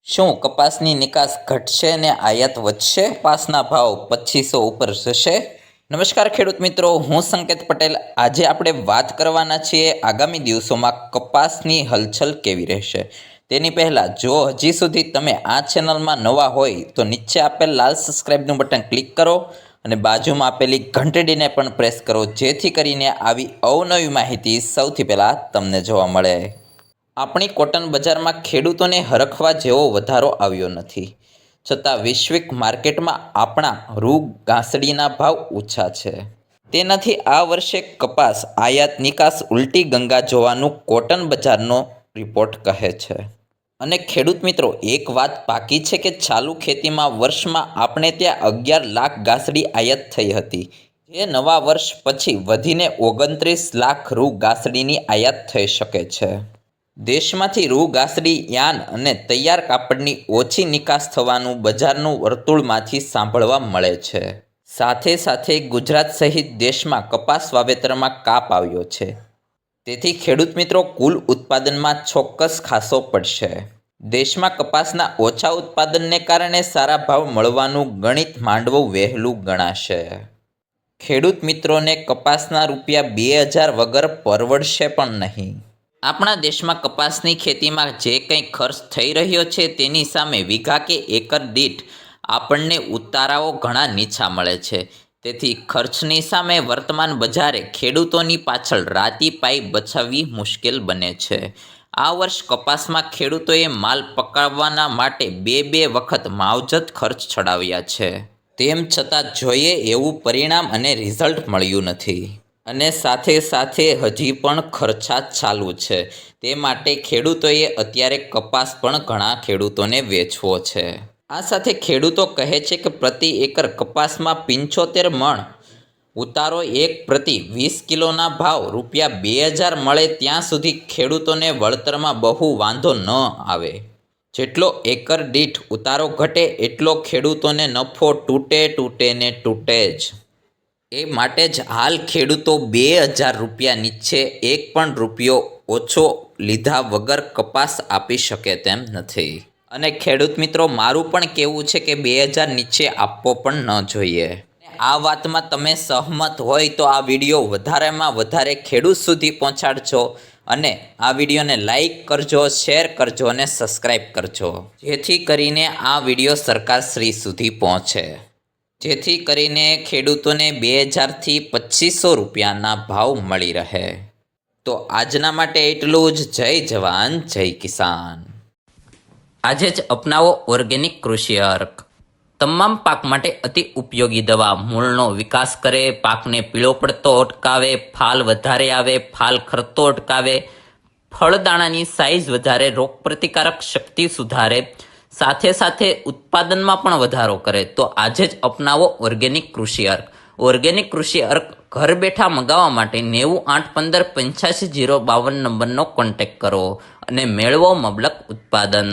શું કપાસની નિકાસ ઘટશે અને આયાત વધશે? કપાસના ભાવ 2500 ઉપર જશે? નમસ્કાર ખેડૂત મિત્રો, હું સંકેત પટેલ. આજે આપણે વાત કરવાના છીએ આગામી દિવસોમાં કપાસની હલચલ કેવી રહેશે. તેની પહેલાં જો હજી સુધી તમે આ ચેનલમાં નવા હોય તો નીચે આપેલ લાલ સબસ્ક્રાઈબનું બટન ક્લિક કરો અને બાજુમાં આપેલી ઘંટડીને પણ પ્રેસ કરો, જેથી કરીને આવી અવનવી માહિતી સૌથી પહેલાં તમને જોવા મળે. આપણી કોટન બજારમાં ખેડૂતોને હરખવા જેવો વધારો આવ્યો નથી, છતાં વૈશ્વિક માર્કેટમાં આપણા રૂ ઘાસડીના ભાવ ઊંચા છે. તેનાથી આ વર્ષે કપાસ આયાત નિકાસ ઉલટી ગંગા જોવાનું કોટન બજારનો રિપોર્ટ કહે છે. અને ખેડૂત મિત્રો, એક વાત બાકી છે કે ચાલુ ખેતીમાં વર્ષમાં આપણે ત્યાં 11 લાખ ઘાસડી આયાત થઈ હતી, જે નવા વર્ષ પછી વધીને 29 લાખ રૂ ઘાસડીની આયાત થઈ શકે છે. દેશમાંથી રૂ ઘાસડી, યાર્ન અને તૈયાર કાપડની ઓછી નિકાસ થવાનું બજારનું વર્તુળમાંથી સાંભળવા મળે છે. સાથે સાથે ગુજરાત સહિત દેશમાં કપાસ વાવેતરમાં કાપ આવ્યો છે. તેથી ખેડૂત મિત્રો, કુલ ઉત્પાદનમાં ચોક્કસ ખાસો પડશે. દેશમાં કપાસના ઓછા ઉત્પાદનને કારણે સારા ભાવ મળવાનું ગણિત માંડવું વહેલું ગણાશે. ખેડૂત મિત્રોને કપાસના ₹2000 વગર પરવડશે પણ નહીં. આપણા દેશમાં કપાસની ખેતીમાં જે કંઈ ખર્ચ થઈ રહ્યો છે તેની સામે વીઘા કે એકર દીઠ આપણને ઉતારાઓ ઘણા નીચા મળે છે. તેથી ખર્ચની સામે વર્તમાન બજારે ખેડૂતોની પાછળ રાતી પાઈ બચાવવી મુશ્કેલ બને છે. આ વર્ષ કપાસમાં ખેડૂતોએ માલ પકાવવાના માટે બે વખત માવજત ખર્ચ ચડાવ્યા છે. તેમ છતાં જોઈએ એવું પરિણામ અને રિઝલ્ટ મળ્યું નથી. અને સાથે સાથે હજી પણ ખર્ચા ચાલુ છે. તે માટે ખેડૂતોએ અત્યારે કપાસ પણ ઘણા ખેડૂતોને વેચવો છે. આ સાથે ખેડૂતો કહે છે કે પ્રતિ એકર કપાસમાં 75 મણ ઉતારો, એક પ્રતિ 20 કિલોના ભાવ ₹2000 મળે ત્યાં સુધી ખેડૂતોને વળતરમાં બહુ વાંધો ન આવે. જેટલો એકર દીઠ ઉતારો ઘટે એટલો ખેડૂતોને નફો તૂટે ને તૂટે જ. એ માટે જ હાલ ખેડૂતો ₹2000 નીચે એક પણ રૂપિયો ઓછો લીધા વગર કપાસ આપી શકે તેમ નથી. અને ખેડૂત મિત્રો, મારું પણ કહેવું છે કે 2000 નીચે આપવો પણ ન જોઈએ. આ વાતમાં તમે સહમત હોય તો આ વિડીયો વધારેમાં વધારે ખેડૂત સુધી પહોંચાડજો અને આ વિડીયોને લાઈક કરજો, શેર કરજો અને સબસ્ક્રાઈબ કરજો, જેથી કરીને આ વિડીયો સરકારશ્રી સુધી પહોંચે, જેથી કરીને ખેડૂતોને 2000 થી ₹2500 ભાવ મળી રહે. તો આજના માટે એટલું જ. જય જવાન, જય કિસાન. આજે જ અપનાવો ઓર્ગેનિક કૃષિ અર્ક. તમામ પાક માટે અતિ ઉપયોગી દવા. મૂળનો વિકાસ કરે, પાકને પીળો પડતો અટકાવે, ફાલ વધારે આવે, ફાલ ખરતો અટકાવે, ફળદાણાની સાઇઝ વધારે, રોગપ્રતિકારક શક્તિ સુધારે, સાથે સાથે ઉત્પાદનમાં પણ વધારો કરે. તો આજે જ અપનાવો ઓર્ગેનિક કૃષિ અર્ક. ઓર્ગેનિક કૃષિ અર્ક ઘર બેઠા મંગાવવા માટે 9815 85 052 નંબરનો કોન્ટેક્ટ કરો અને મેળવો મબલક ઉત્પાદન.